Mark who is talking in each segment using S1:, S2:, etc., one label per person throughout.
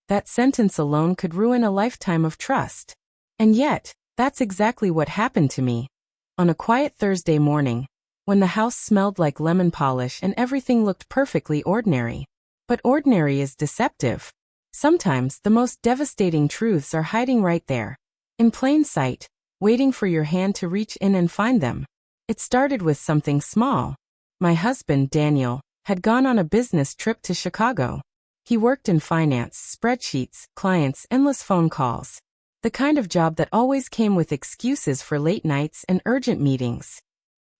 S1: That sentence alone could ruin a lifetime of trust. And yet, that's exactly what happened to me. On a quiet Thursday morning, when the house smelled like lemon polish and everything looked perfectly ordinary. But ordinary is deceptive. Sometimes the most devastating truths are hiding right there, in plain sight, waiting for your hand to reach in and find them. It started with something small. My husband, Daniel, had gone on a business trip to Chicago. He worked in finance, spreadsheets, clients, endless phone calls. The kind of job that always came with excuses for late nights and urgent meetings.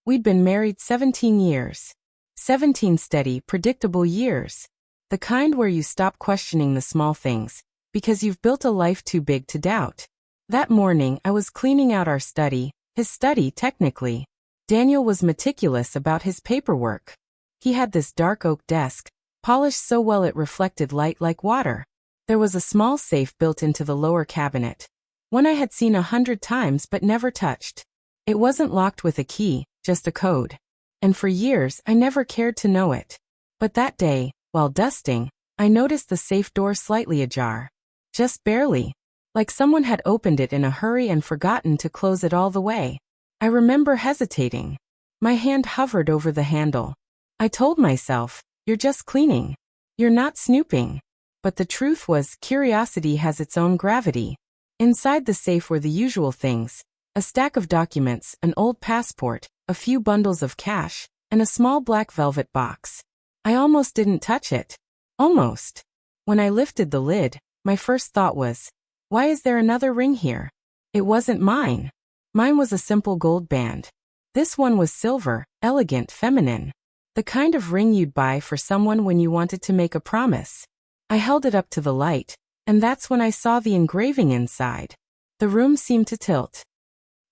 S1: We'd been married 17 years. 17 steady, predictable years. The kind where you stop questioning the small things, because you've built a life too big to doubt. That morning I was cleaning out our study, his study technically. Daniel was meticulous about his paperwork. He had this dark oak desk, polished so well it reflected light like water. There was a small safe built into the lower cabinet. One I had seen 100 times but never touched. It wasn't locked with a key, just a code. And for years I never cared to know it. But that day, while dusting, I noticed the safe door slightly ajar. Just barely. Like someone had opened it in a hurry and forgotten to close it all the way. I remember hesitating. My hand hovered over the handle. I told myself, you're just cleaning. You're not snooping. But the truth was, curiosity has its own gravity. Inside the safe were the usual things. A stack of documents, an old passport, a few bundles of cash, and a small black velvet box. I almost didn't touch it. Almost. When I lifted the lid, my first thought was, why is there another ring here? It wasn't mine. Mine was a simple gold band. This one was silver, elegant, feminine. The kind of ring you'd buy for someone when you wanted to make a promise. I held it up to the light, and that's when I saw the engraving inside. The room seemed to tilt.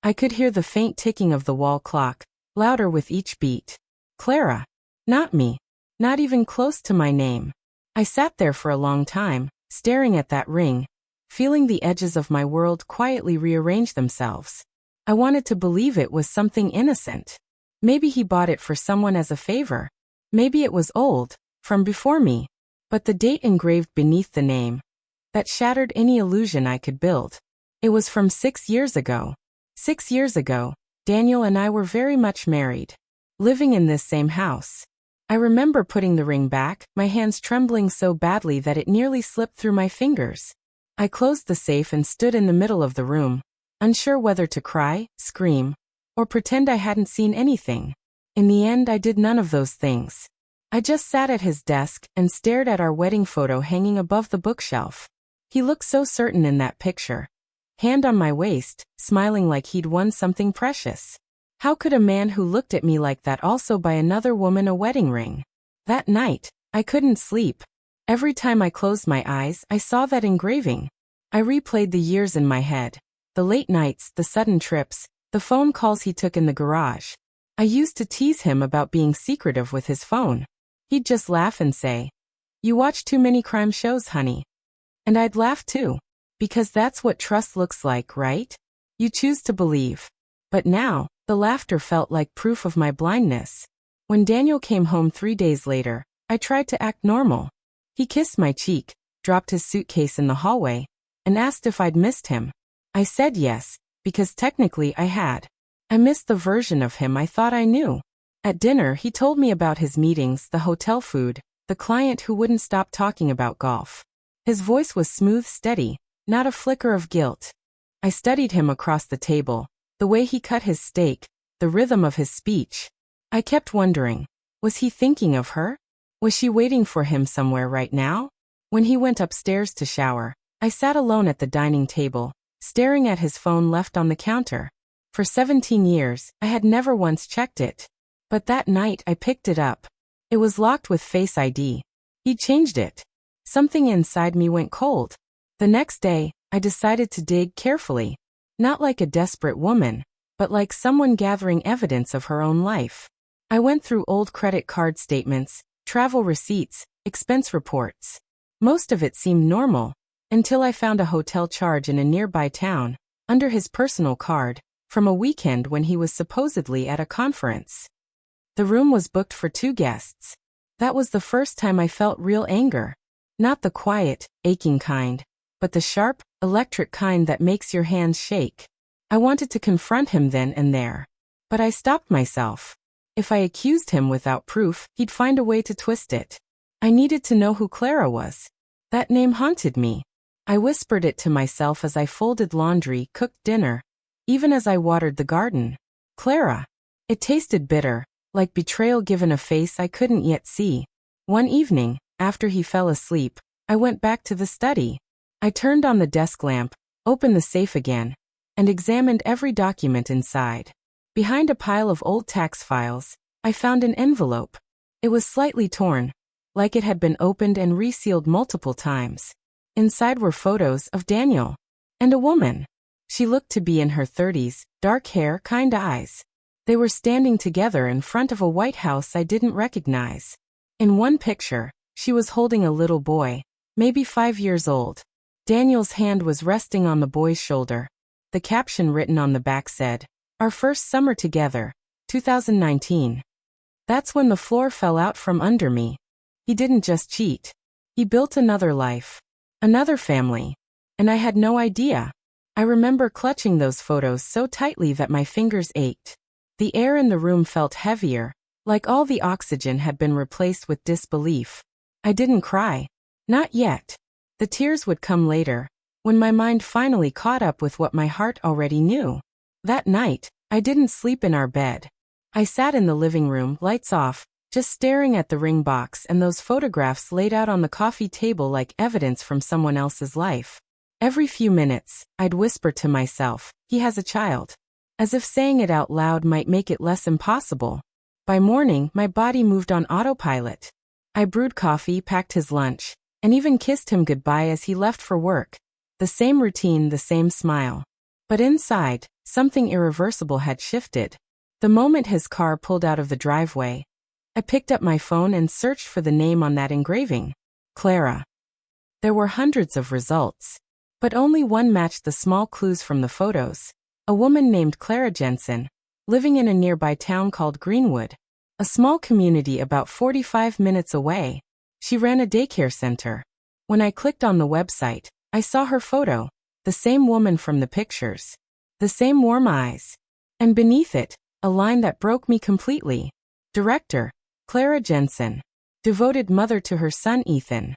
S1: I could hear the faint ticking of the wall clock, louder with each beat. Clara. Not me. Not even close to my name. I sat there for a long time, staring at that ring, feeling the edges of my world quietly rearrange themselves. I wanted to believe it was something innocent. Maybe he bought it for someone as a favor. Maybe it was old, from before me. But the date engraved beneath the name, that shattered any illusion I could build. It was from 6 years ago. 6 years ago, Daniel and I were very much married, living in this same house. I remember putting the ring back, my hands trembling so badly that it nearly slipped through my fingers. I closed the safe and stood in the middle of the room, unsure whether to cry, scream, or pretend I hadn't seen anything. In the end, I did none of those things. I just sat at his desk and stared at our wedding photo hanging above the bookshelf. He looked so certain in that picture. Hand on my waist, smiling like he'd won something precious. How could a man who looked at me like that also buy another woman a wedding ring? That night, I couldn't sleep. Every time I closed my eyes, I saw that engraving. I replayed the years in my head. The late nights, the sudden trips, the phone calls he took in the garage. I used to tease him about being secretive with his phone. He'd just laugh and say, "You watch too many crime shows, honey." And I'd laugh too. Because that's what trust looks like, right? You choose to believe. But now, the laughter felt like proof of my blindness. When Daniel came home 3 days later, I tried to act normal. He kissed my cheek, dropped his suitcase in the hallway, and asked if I'd missed him. I said yes, because technically I had. I missed the version of him I thought I knew. At dinner, he told me about his meetings, the hotel food, the client who wouldn't stop talking about golf. His voice was smooth, steady, not a flicker of guilt. I studied him across the table, the way he cut his steak, the rhythm of his speech. I kept wondering, was he thinking of her? Was she waiting for him somewhere right now? When he went upstairs to shower, I sat alone at the dining table, staring at his phone left on the counter. For 17 years, I had never once checked it. But that night I picked it up. It was locked with Face ID. He changed it. Something inside me went cold. The next day, I decided to dig carefully. Not like a desperate woman, but like someone gathering evidence of her own life. I went through old credit card statements, travel receipts, expense reports. Most of it seemed normal, until I found a hotel charge in a nearby town, under his personal card, from a weekend when he was supposedly at a conference. The room was booked for 2 guests. That was the first time I felt real anger. Not the quiet, aching kind, but the sharp, electric kind that makes your hands shake. I wanted to confront him then and there. But I stopped myself. If I accused him without proof, he'd find a way to twist it. I needed to know who Clara was. That name haunted me. I whispered it to myself as I folded laundry, cooked dinner, even as I watered the garden. Clara. It tasted bitter, like betrayal given a face I couldn't yet see. One evening, after he fell asleep, I went back to the study. I turned on the desk lamp, opened the safe again, and examined every document inside. Behind a pile of old tax files, I found an envelope. It was slightly torn, like it had been opened and resealed multiple times. Inside were photos of Daniel and a woman. She looked to be in her 30s, dark hair, kind eyes. They were standing together in front of a White House I didn't recognize. In one picture, she was holding a little boy, maybe 5 years old. Daniel's hand was resting on the boy's shoulder. The caption written on the back said, "Our first summer together, 2019. That's when the floor fell out from under me. He didn't just cheat. He built another life, another family. And I had no idea. I remember clutching those photos so tightly that my fingers ached. The air in the room felt heavier, like all the oxygen had been replaced with disbelief. I didn't cry. Not yet. The tears would come later, when my mind finally caught up with what my heart already knew. That night, I didn't sleep in our bed. I sat in the living room, lights off, just staring at the ring box and those photographs laid out on the coffee table like evidence from someone else's life. Every few minutes, I'd whisper to myself, "He has a child." As if saying it out loud might make it less impossible. By morning, my body moved on autopilot. I brewed coffee, packed his lunch, and even kissed him goodbye as he left for work. The same routine, the same smile. But inside, something irreversible had shifted. The moment his car pulled out of the driveway, I picked up my phone and searched for the name on that engraving. Clara. There were hundreds of results, but only one matched the small clues from the photos. A woman named Clara Jensen, living in a nearby town called Greenwood, a small community about 45 minutes away. She ran a daycare center. When I clicked on the website, I saw her photo, the same woman from the pictures, the same warm eyes, and beneath it, a line that broke me completely. Director, Clara Jensen. Devoted mother to her son Ethan.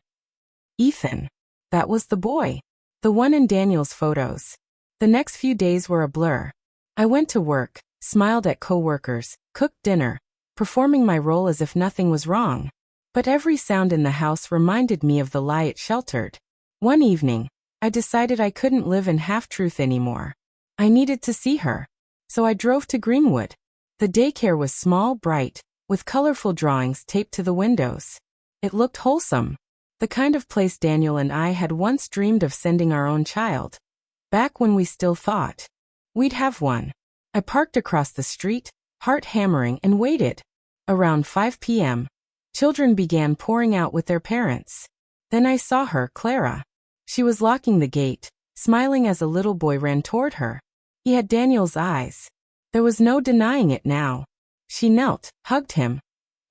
S1: Ethan. That was the boy. The one in Daniel's photos. The next few days were a blur. I went to work, smiled at coworkers, cooked dinner, performing my role as if nothing was wrong. But every sound in the house reminded me of the lie it sheltered. One evening, I decided I couldn't live in half-truth anymore. I needed to see her. So I drove to Greenwood. The daycare was small, bright, with colorful drawings taped to the windows. It looked wholesome. The kind of place Daniel and I had once dreamed of sending our own child. Back when we still thought we'd have one. I parked across the street, heart hammering, and waited. Around 5 p.m., children began pouring out with their parents. Then I saw her, Clara. She was locking the gate, smiling as a little boy ran toward her. He had Daniel's eyes. There was no denying it now. She knelt, hugged him,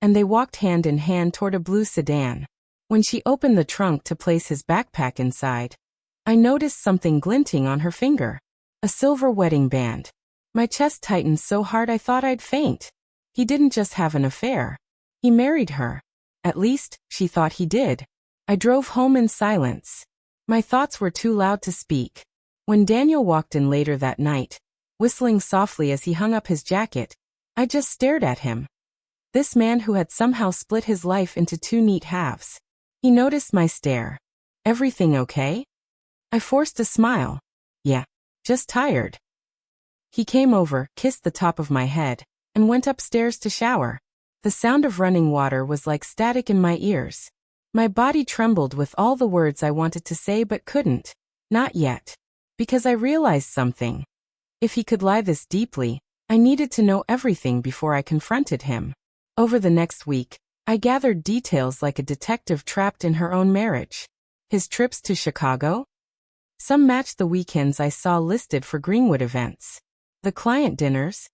S1: and they walked hand in hand toward a blue sedan. When she opened the trunk to place his backpack inside, I noticed something glinting on her finger. A silver wedding band. My chest tightened so hard I thought I'd faint. He didn't just have an affair. He married her. At least, she thought he did. I drove home in silence. My thoughts were too loud to speak. When Daniel walked in later that night, whistling softly as he hung up his jacket, I just stared at him. This man who had somehow split his life into two neat halves. He noticed my stare. "Everything okay?" I forced a smile. "Yeah, just tired." He came over, kissed the top of my head, and went upstairs to shower. The sound of running water was like static in my ears. My body trembled with all the words I wanted to say but couldn't. Not yet. Because I realized something. If he could lie this deeply, I needed to know everything before I confronted him. Over the next week, I gathered details like a detective trapped in her own marriage. His trips to Chicago? Some matched the weekends I saw listed for Greenwood events. The client dinners?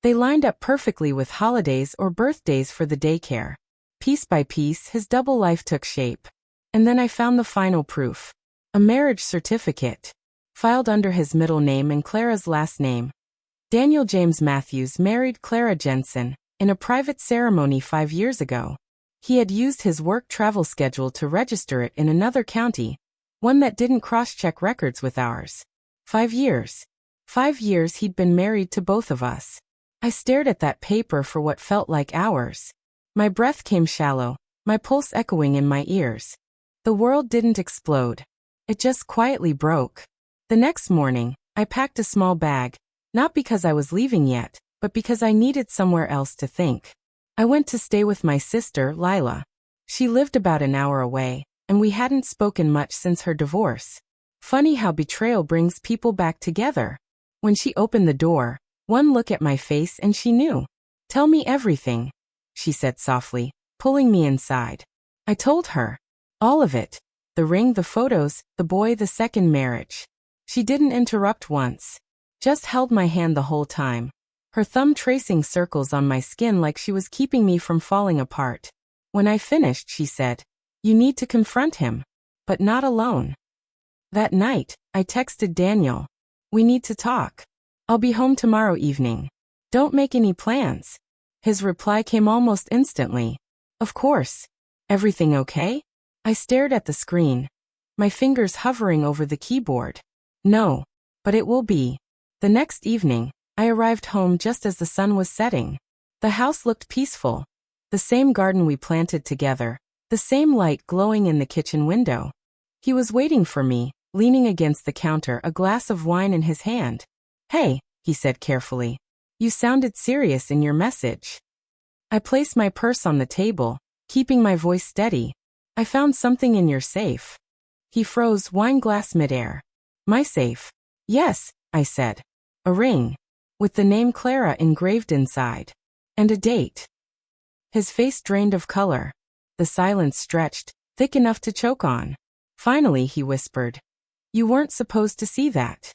S1: They lined up perfectly with holidays or birthdays for the daycare. Piece by piece, his double life took shape. And then I found the final proof. A marriage certificate. Filed under his middle name and Clara's last name. Daniel James Matthews married Clara Jensen in a private ceremony 5 years ago. He had used his work travel schedule to register it in another county, one that didn't cross-check records with ours. 5 years. 5 years he'd been married to both of us. I stared at that paper for what felt like hours. My breath came shallow, my pulse echoing in my ears. The world didn't explode. It just quietly broke. The next morning, I packed a small bag, not because I was leaving yet, but because I needed somewhere else to think. I went to stay with my sister, Lila. She lived about an hour away, and we hadn't spoken much since her divorce. Funny how betrayal brings people back together. When she opened the door, one look at my face and she knew. "Tell me everything," she said softly, pulling me inside. I told her. All of it. The ring, the photos, the boy, the second marriage. She didn't interrupt once. Just held my hand the whole time. Her thumb tracing circles on my skin like she was keeping me from falling apart. When I finished, she said, "You need to confront him. But not alone." That night, I texted Daniel. "We need to talk. I'll be home tomorrow evening. Don't make any plans." His reply came almost instantly. "Of course. Everything okay?" I stared at the screen, my fingers hovering over the keyboard. "No. But it will be." The next evening, I arrived home just as the sun was setting. The house looked peaceful. The same garden we planted together, the same light glowing in the kitchen window. He was waiting for me, leaning against the counter, a glass of wine in his hand. "Hey," he said carefully. "You sounded serious in your message." I placed my purse on the table, keeping my voice steady. "I found something in your safe." He froze, wine glass midair. "My safe?" "Yes," I said. "A ring. With the name Clara engraved inside. And a date." His face drained of color. The silence stretched, thick enough to choke on. Finally, he whispered, "You weren't supposed to see that."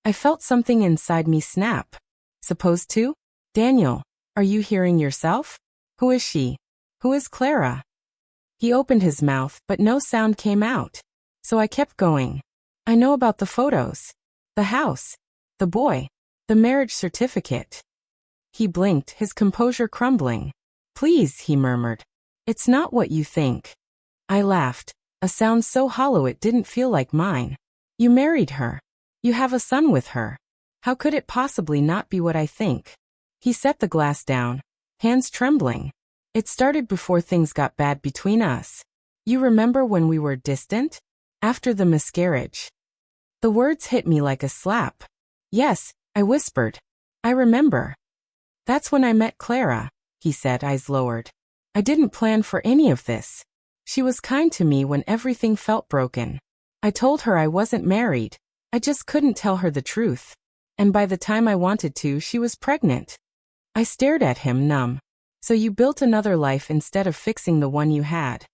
S1: I felt something inside me snap. "Supposed to? Daniel, are you hearing yourself? Who is she? Who is Clara?" He opened his mouth, but no sound came out. So I kept going. "I know about the photos. The house. The boy. The marriage certificate." He blinked, his composure crumbling. "Please," he murmured. "It's not what you think." I laughed, a sound so hollow it didn't feel like mine. "You married her. You have a son with her. How could it possibly not be what I think?" He set the glass down, hands trembling. "It started before things got bad between us. You remember when we were distant? After the miscarriage." The words hit me like a slap. "Yes," I whispered. "I remember. That's when I met Clara," he said, eyes lowered. "I didn't plan for any of this. She was kind to me when everything felt broken. I told her I wasn't married. I just couldn't tell her the truth. And by the time I wanted to, she was pregnant." I stared at him, numb. "So you built another life instead of fixing the one you had."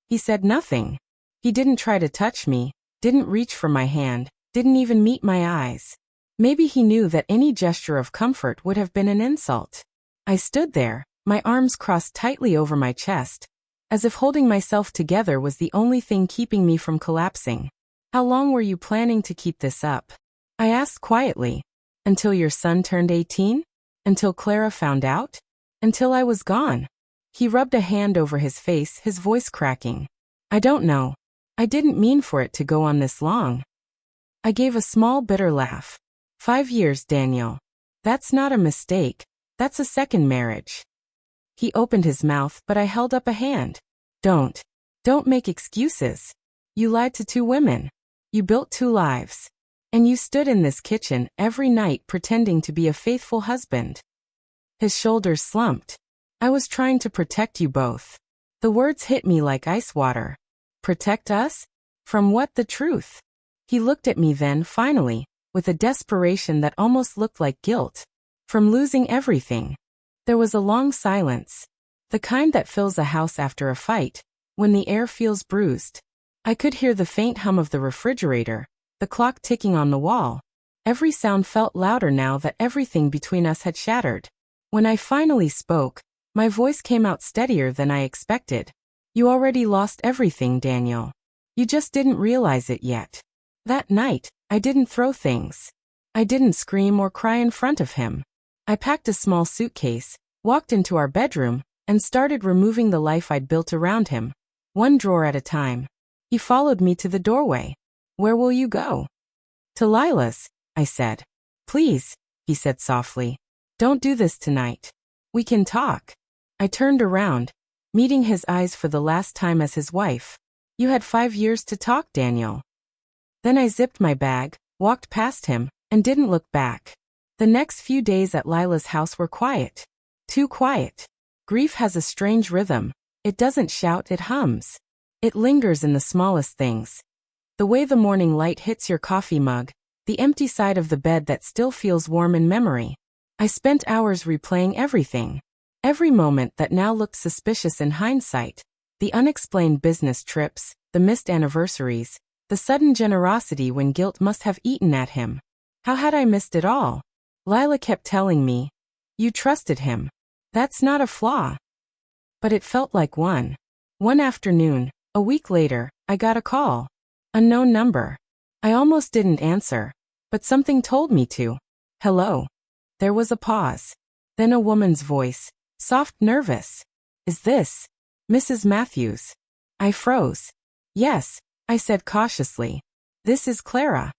S1: He said nothing. He didn't try to touch me, didn't reach for my hand, didn't even meet my eyes. Maybe he knew that any gesture of comfort would have been an insult. I stood there, my arms crossed tightly over my chest, as if holding myself together was the only thing keeping me from collapsing. "How long were you planning to keep this up?" I asked quietly. "Until your son turned 18? Until Clara found out? Until I was gone?" He rubbed a hand over his face, his voice cracking. "I don't know. I didn't mean for it to go on this long." I gave a small bitter laugh. 5 years, Daniel. That's not a mistake. That's a second marriage." He opened his mouth, but I held up a hand. Don't make excuses. You lied to 2 women. You built 2 lives. And you stood in this kitchen every night pretending to be a faithful husband." His shoulders slumped. "I was trying to protect you both." The words hit me like ice water. Protect us? From what? The truth? He looked at me then, finally, with a desperation that almost looked like guilt. From losing everything. There was a long silence. The kind that fills a house after a fight, when the air feels bruised. I could hear the faint hum of the refrigerator, the clock ticking on the wall. Every sound felt louder now that everything between us had shattered. When I finally spoke, my voice came out steadier than I expected. You already lost everything, Daniel. You just didn't realize it yet. That night, I didn't throw things. I didn't scream or cry in front of him. I packed a small suitcase, walked into our bedroom, and started removing the life I'd built around him, one drawer at a time. He followed me to the doorway. Where will you go? To Lila's, I said. Please, he said softly. Don't do this tonight. We can talk. I turned around, meeting his eyes for the last time as his wife. You had 5 years to talk, Daniel. Then I zipped my bag, walked past him, and didn't look back. The next few days at Lila's house were quiet. Too quiet. Grief has a strange rhythm. It doesn't shout, it hums. It lingers in the smallest things. The way the morning light hits your coffee mug, the empty side of the bed that still feels warm in memory. I spent hours replaying everything. Every moment that now looked suspicious in hindsight. The unexplained business trips, the missed anniversaries, the sudden generosity when guilt must have eaten at him. How had I missed it all? Lila kept telling me, you trusted him. That's not a flaw. But it felt like one. One afternoon, a week later, I got a call. Unknown number. I almost didn't answer, but something told me to. Hello. There was a pause. Then a woman's voice, soft, nervous. Is this Mrs. Matthews? I froze. Yes, I said cautiously. This is Clara.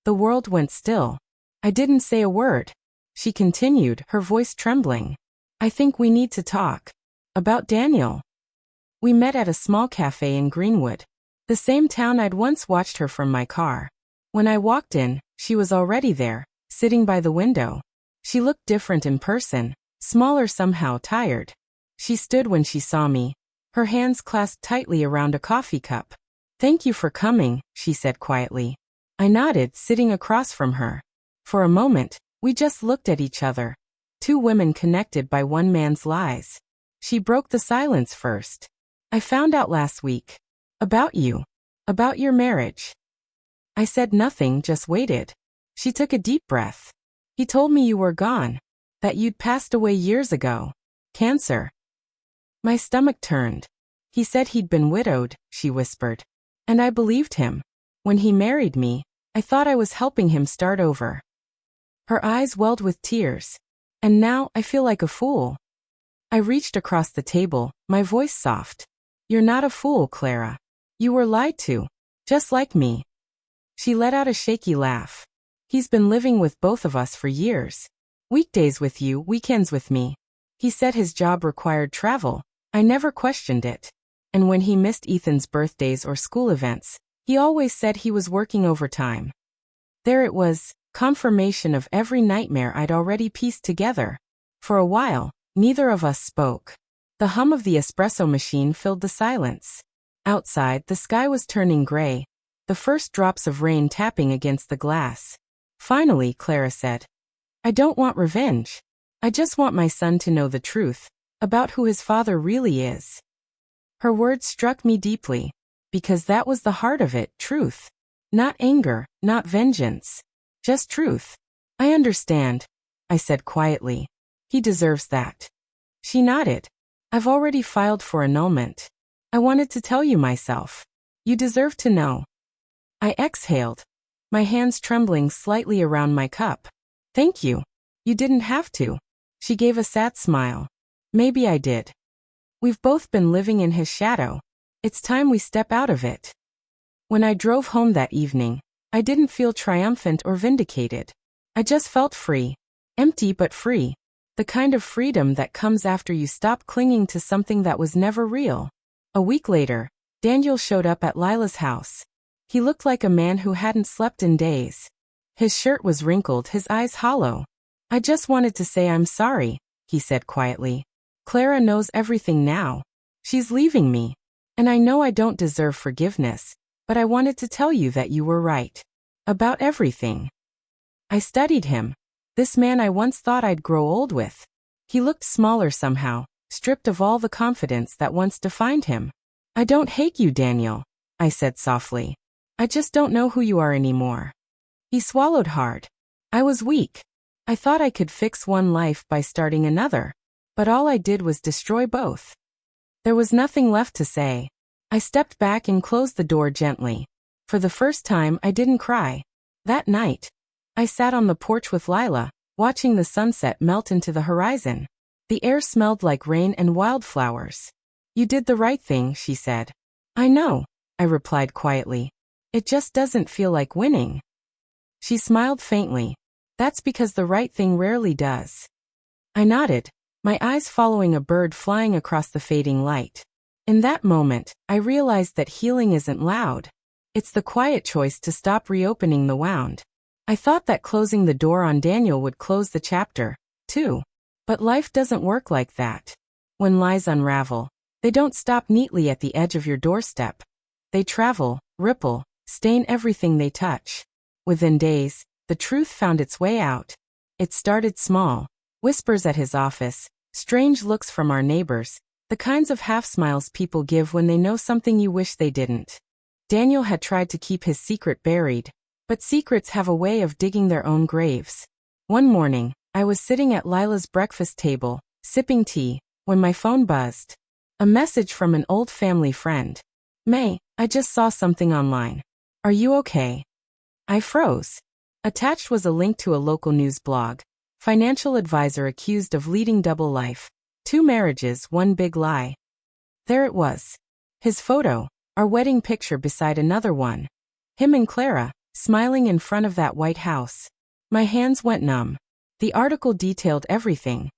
S1: The world went still. I didn't say a word. She continued, her voice trembling. I think we need to talk. About Daniel. We met at a small cafe in Greenwood, the same town I'd once watched her from my car. When I walked in, she was already there, sitting by the window. She looked different in person, smaller, somehow tired. She stood when she saw me, her hands clasped tightly around a coffee cup. Thank you for coming, she said quietly. I nodded, sitting across from her. For a moment, we just looked at each other. Two women connected by one man's lies. She broke the silence first. I found out last week. About you. About your marriage. I said nothing, just waited. She took a deep breath. He told me you were gone. That you'd passed away years ago. Cancer. My stomach turned. He said he'd been widowed, she whispered. And I believed him. When he married me, I thought I was helping him start over. Her eyes welled with tears. And now I feel like a fool. I reached across the table, my voice soft. You're not a fool, Clara. You were lied to. Just like me. She let out a shaky laugh. He's been living with both of us for years. Weekdays with you, weekends with me. He said his job required travel. I never questioned it. And when he missed Ethan's birthdays or school events, he always said he was working overtime. There it was, confirmation of every nightmare I'd already pieced together. For a while, neither of us spoke. The hum of the espresso machine filled the silence. Outside, the sky was turning gray, the first drops of rain tapping against the glass. Finally, Clara said, I don't want revenge. I just want my son to know the truth about who his father really is. Her words struck me deeply, because that was the heart of it, truth. Not anger, not vengeance. Just truth. I understand, I said quietly. He deserves that. She nodded. I've already filed for annulment. I wanted to tell you myself. You deserve to know. I exhaled, my hands trembling slightly around my cup. Thank you. You didn't have to. She gave a sad smile. Maybe I did. We've both been living in his shadow. It's time we step out of it. When I drove home that evening, I didn't feel triumphant or vindicated. I just felt free. Empty but free. The kind of freedom that comes after you stop clinging to something that was never real. A week later, Daniel showed up at Lila's house. He looked like a man who hadn't slept in days. His shirt was wrinkled, his eyes hollow. I just wanted to say I'm sorry, he said quietly. Clara knows everything now. She's leaving me. And I know I don't deserve forgiveness, but I wanted to tell you that you were right. About everything. I studied him. This man I once thought I'd grow old with. He looked smaller somehow, stripped of all the confidence that once defined him. I don't hate you, Daniel, I said softly. I just don't know who you are anymore. He swallowed hard. I was weak. I thought I could fix one life by starting another, but all I did was destroy both. There was nothing left to say. I stepped back and closed the door gently. For the first time, I didn't cry. That night, I sat on the porch with Lila, watching the sunset melt into the horizon. The air smelled like rain and wildflowers. You did the right thing, she said. I know, I replied quietly. It just doesn't feel like winning. She smiled faintly. That's because the right thing rarely does. I nodded, my eyes following a bird flying across the fading light. In that moment, I realized that healing isn't loud. It's the quiet choice to stop reopening the wound. I thought that closing the door on Daniel would close the chapter, too. But life doesn't work like that. When lies unravel, they don't stop neatly at the edge of your doorstep. They travel, ripple, stain everything they touch. Within days, the truth found its way out. It started small. Whispers at his office, strange looks from our neighbors, the kinds of half-smiles people give when they know something you wish they didn't. Daniel had tried to keep his secret buried, but secrets have a way of digging their own graves. One morning, I was sitting at Lila's breakfast table, sipping tea, when my phone buzzed. A message from an old family friend. May, I just saw something online. Are you okay? I froze. Attached was a link to a local news blog. Financial advisor accused of leading double life. 2 marriages, 1 big lie. There it was. His photo, our wedding picture beside another one. Him and Clara, smiling in front of that White House. My hands went numb. The article detailed everything.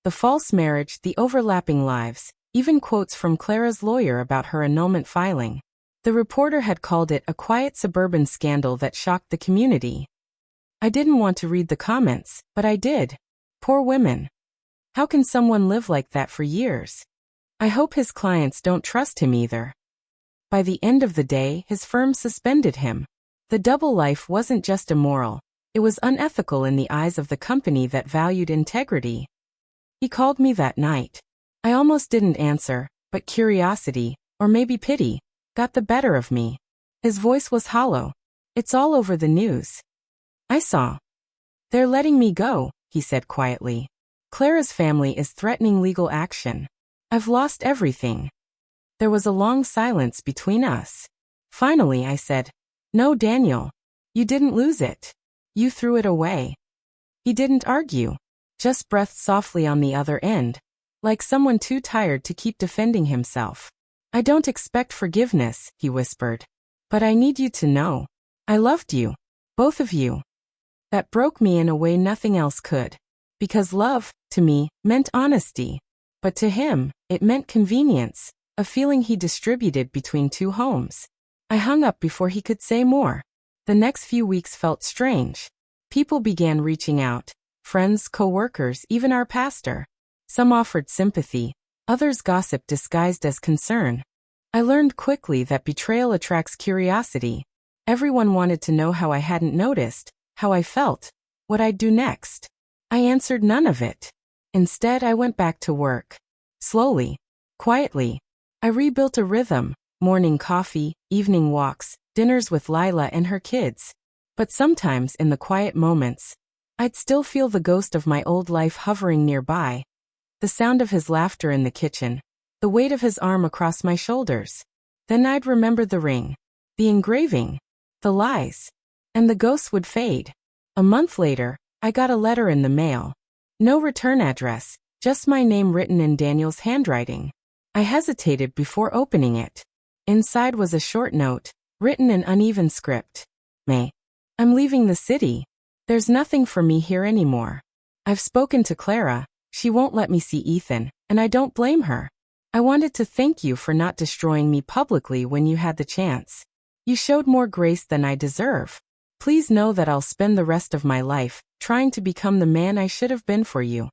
S1: The false marriage, the overlapping lives, even quotes from Clara's lawyer about her annulment filing. The reporter had called it a quiet suburban scandal that shocked the community. I didn't want to read the comments, but I did. Poor women. How can someone live like that for years? I hope his clients don't trust him either. By the end of the day, his firm suspended him. The double life wasn't just immoral. It was unethical in the eyes of the company that valued integrity. He called me that night. I almost didn't answer, but curiosity, or maybe pity, got the better of me. His voice was hollow. It's all over the news. I saw. They're letting me go, he said quietly. Clara's family is threatening legal action. I've lost everything. There was a long silence between us. Finally, I said, No, Daniel. You didn't lose it. You threw it away. He didn't argue, just breathed softly on the other end, like someone too tired to keep defending himself. I don't expect forgiveness, he whispered. But I need you to know. I loved you. Both of you. That broke me in a way nothing else could. Because love, to me, meant honesty. But to him, it meant convenience, a feeling he distributed between 2 homes. I hung up before he could say more. The next few weeks felt strange. People began reaching out. Friends, co-workers, even our pastor. Some offered sympathy. Others gossiped disguised as concern. I learned quickly that betrayal attracts curiosity. Everyone wanted to know how I hadn't noticed, how I felt, what I'd do next. I answered none of it. Instead, I went back to work. Slowly, quietly. I rebuilt a rhythm, morning coffee, evening walks, dinners with Lila and her kids. But sometimes in the quiet moments, I'd still feel the ghost of my old life hovering nearby. The sound of his laughter in the kitchen, the weight of his arm across my shoulders. Then I'd remember the ring, the engraving, the lies, and the ghosts would fade. A month later, I got a letter in the mail. No return address, just my name written in Daniel's handwriting. I hesitated before opening it. Inside was a short note, written in uneven script. May, I'm leaving the city. There's nothing for me here anymore. I've spoken to Clara. She won't let me see Ethan, and I don't blame her. I wanted to thank you for not destroying me publicly when you had the chance. You showed more grace than I deserve. Please know that I'll spend the rest of my life trying to become the man I should have been for you.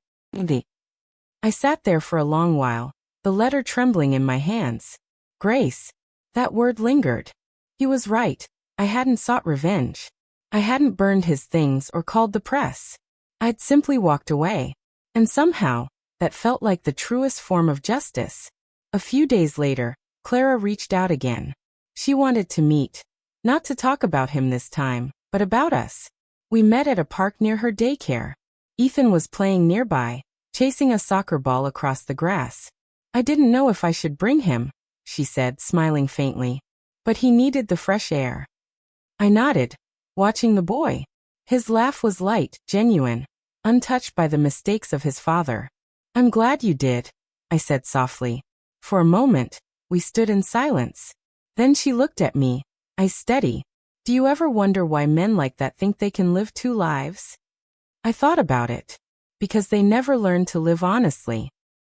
S1: I sat there for a long while, the letter trembling in my hands. Grace. That word lingered. He was right. I hadn't sought revenge. I hadn't burned his things or called the press. I'd simply walked away. And somehow, that felt like the truest form of justice. A few days later, Clara reached out again. She wanted to meet. Not to talk about him this time, but about us. We met at a park near her daycare. Ethan was playing nearby, chasing a soccer ball across the grass. I didn't know if I should bring him, she said, smiling faintly. But he needed the fresh air. I nodded, watching the boy. His laugh was light, genuine, untouched by the mistakes of his father. I'm glad you did, I said softly. For a moment, we stood in silence. Then she looked at me, eyes steady. Do you ever wonder why men like that think they can live two lives? I thought about it. Because they never learned to live honestly.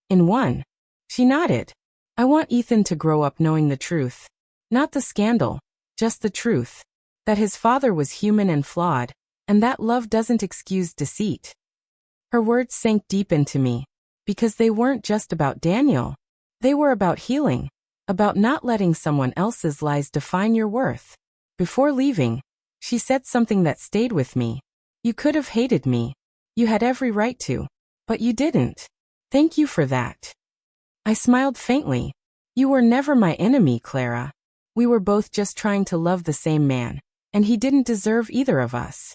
S1: In one. She nodded. I want Ethan to grow up knowing the truth. Not the scandal, just the truth. That his father was human and flawed, and that love doesn't excuse deceit. Her words sank deep into me. Because they weren't just about Daniel. They were about healing. About not letting someone else's lies define your worth. Before leaving, she said something that stayed with me. You could have hated me. You had every right to. But you didn't. Thank you for that. I smiled faintly. You were never my enemy, Clara. We were both just trying to love the same man, and he didn't deserve either of us.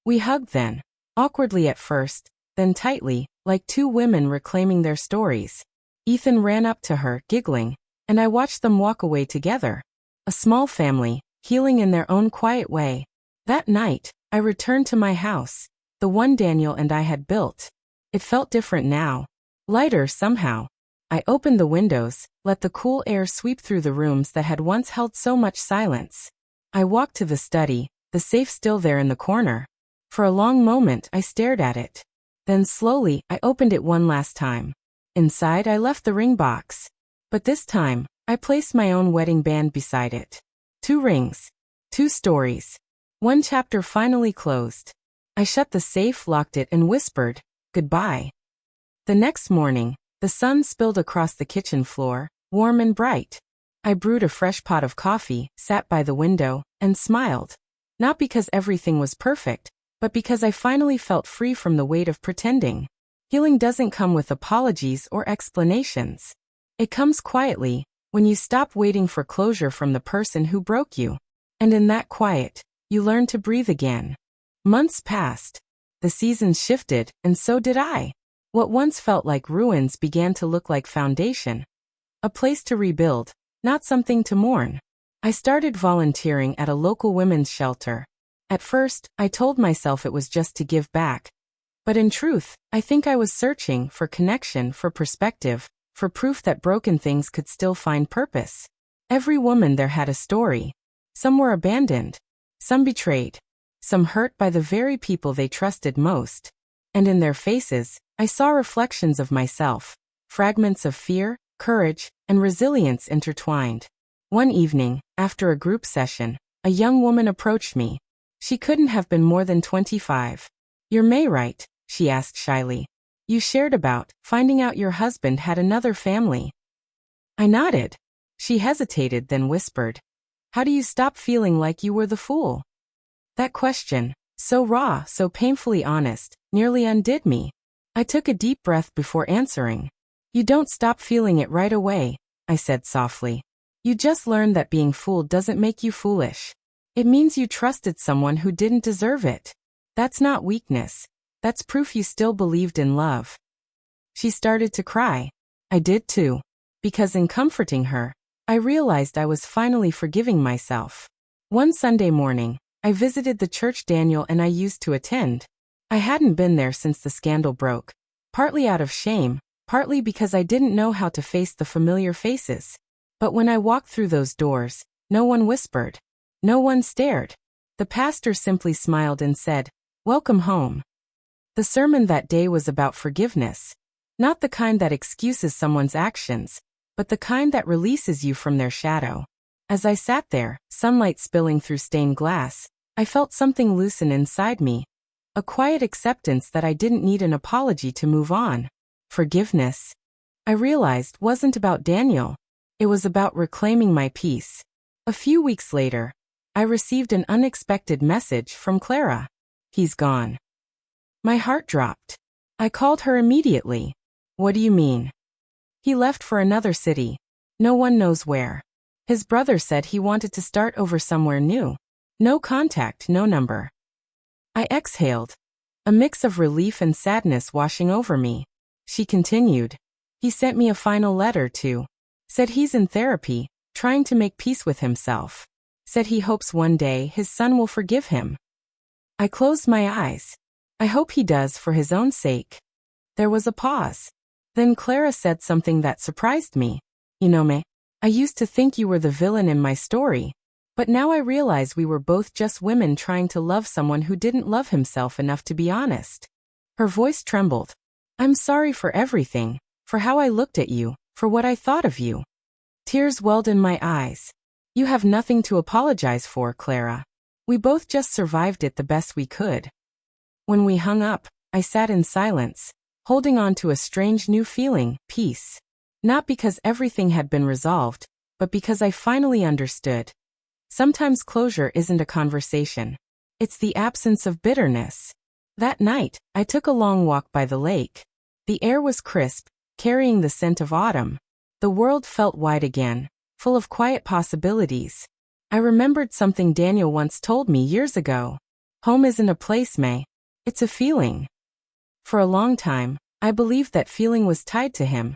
S1: We hugged then, awkwardly at first, then tightly, like two women reclaiming their stories. Ethan ran up to her, giggling, and I watched them walk away together. A small family, healing in their own quiet way. That night, I returned to my house, the one Daniel and I had built. It felt different now. Lighter somehow. I opened the windows, let the cool air sweep through the rooms that had once held so much silence. I walked to the study, the safe still there in the corner. For a long moment I stared at it. Then slowly I opened it one last time. Inside I left the ring box. But this time, I placed my own wedding band beside it. 2 rings. 2 stories. One chapter finally closed. I shut the safe, locked it, and whispered, goodbye. The next morning, the sun spilled across the kitchen floor, warm and bright. I brewed a fresh pot of coffee, sat by the window, and smiled. Not because everything was perfect, but because I finally felt free from the weight of pretending. Healing doesn't come with apologies or explanations. It comes quietly, when you stop waiting for closure from the person who broke you. And in that quiet, you learn to breathe again. Months passed. The seasons shifted, and so did I. What once felt like ruins began to look like foundation. A place to rebuild, not something to mourn. I started volunteering at a local women's shelter. At first, I told myself it was just to give back. But in truth, I think I was searching for connection, for perspective, for proof that broken things could still find purpose. Every woman there had a story. Some were abandoned. Some betrayed. Some hurt by the very people they trusted most. And in their faces, I saw reflections of myself. Fragments of fear, courage, and resilience intertwined. One evening, after a group session, a young woman approached me. She couldn't have been more than 25. You're May, right? She asked shyly. You shared about finding out your husband had another family. I nodded. She hesitated, then whispered, how do you stop feeling like you were the fool? That question, so raw, so painfully honest, nearly undid me. I took a deep breath before answering. You don't stop feeling it right away, I said softly. You just learn that being fooled doesn't make you foolish. It means you trusted someone who didn't deserve it. That's not weakness. That's proof you still believed in love. She started to cry. I did too. Because in comforting her, I realized I was finally forgiving myself. One Sunday morning, I visited the church Daniel and I used to attend. I hadn't been there since the scandal broke. Partly out of shame, partly because I didn't know how to face the familiar faces. But when I walked through those doors, no one whispered. No one stared. The pastor simply smiled and said, welcome home. The sermon that day was about forgiveness. Not the kind that excuses someone's actions, but the kind that releases you from their shadow. As I sat there, sunlight spilling through stained glass, I felt something loosen inside me. A quiet acceptance that I didn't need an apology to move on. Forgiveness, I realized, wasn't about Daniel. It was about reclaiming my peace. A few weeks later, I received an unexpected message from Clara. He's gone. My heart dropped. I called her immediately. What do you mean? He left for another city. No one knows where. His brother said he wanted to start over somewhere new. No contact, no number. I exhaled. A mix of relief and sadness washing over me. She continued. He sent me a final letter too. Said he's in therapy, trying to make peace with himself. Said he hopes one day his son will forgive him. I closed my eyes. I hope he does for his own sake. There was a pause. Then Clara said something that surprised me. You know, May, I used to think you were the villain in my story. But now I realize we were both just women trying to love someone who didn't love himself enough to be honest. Her voice trembled. I'm sorry for everything, for how I looked at you, for what I thought of you. Tears welled in my eyes. You have nothing to apologize for, Clara. We both just survived it the best we could. When we hung up, I sat in silence, holding on to a strange new feeling, peace. Not because everything had been resolved, but because I finally understood. Sometimes closure isn't a conversation. It's the absence of bitterness. That night, I took a long walk by the lake. The air was crisp, carrying the scent of autumn. The world felt wide again, full of quiet possibilities. I remembered something Daniel once told me years ago. Home isn't a place, May. It's a feeling. For a long time, I believed that feeling was tied to him.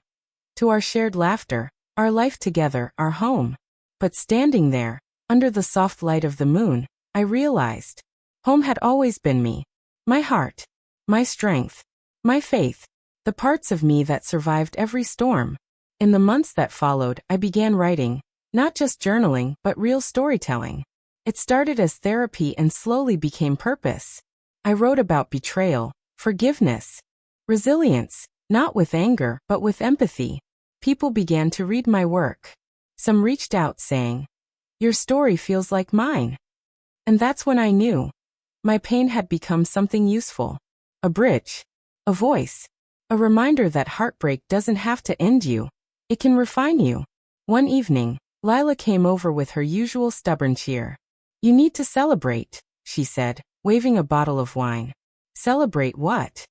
S1: To our shared laughter, our life together, our home. But standing there, under the soft light of the moon, I realized. Home had always been me. My heart. My strength. My faith. The parts of me that survived every storm. In the months that followed, I began writing. Not just journaling, but real storytelling. It started as therapy and slowly became purpose. I wrote about betrayal, forgiveness, resilience, not with anger, but with empathy. People began to read my work. Some reached out saying, "Your story feels like mine." And that's when I knew. My pain had become something useful. A bridge. A voice. A reminder that heartbreak doesn't have to end you. It can refine you. One evening, Lila came over with her usual stubborn cheer. "You need to celebrate," she said, waving a bottle of wine. "Celebrate what?"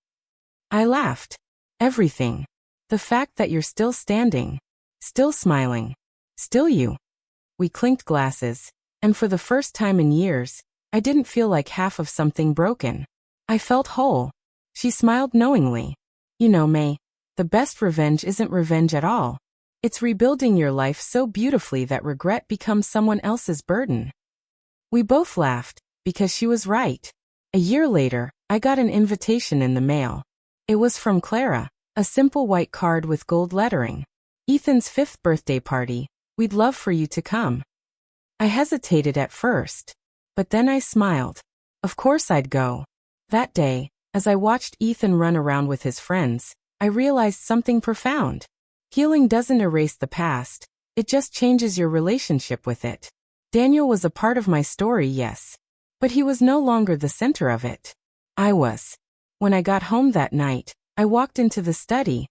S1: I laughed. "Everything. The fact that you're still standing. Still smiling. Still you." We clinked glasses, and for the first time in years, I didn't feel like half of something broken. I felt whole. She smiled knowingly. You know, May, the best revenge isn't revenge at all. It's rebuilding your life so beautifully that regret becomes someone else's burden. We both laughed, because she was right. A year later, I got an invitation in the mail. It was from Clara, a simple white card with gold lettering. "Ethan's 5th birthday party. We'd love for you to come." I hesitated at first, but then I smiled. Of course I'd go. That day, as I watched Ethan run around with his friends, I realized something profound. Healing doesn't erase the past, it just changes your relationship with it. Daniel was a part of my story, yes, but he was no longer the center of it. I was. When I got home that night, I walked into the study.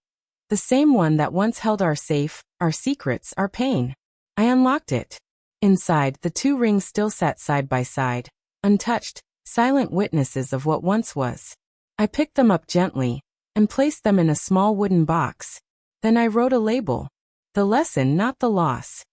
S1: The same one that once held our safe, our secrets, our pain. I unlocked it. Inside, the two rings still sat side by side, untouched, silent witnesses of what once was. I picked them up gently, and placed them in a small wooden box. Then I wrote a label. The lesson, not the loss.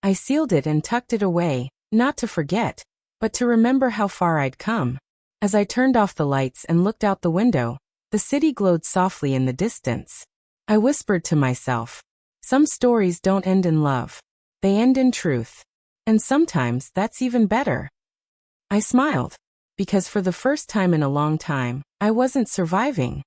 S1: I sealed it and tucked it away, not to forget, but to remember how far I'd come. As I turned off the lights and looked out the window, the city glowed softly in the distance. I whispered to myself, some stories don't end in love. They end in truth. And sometimes that's even better. I smiled, because for the first time in a long time, I wasn't surviving.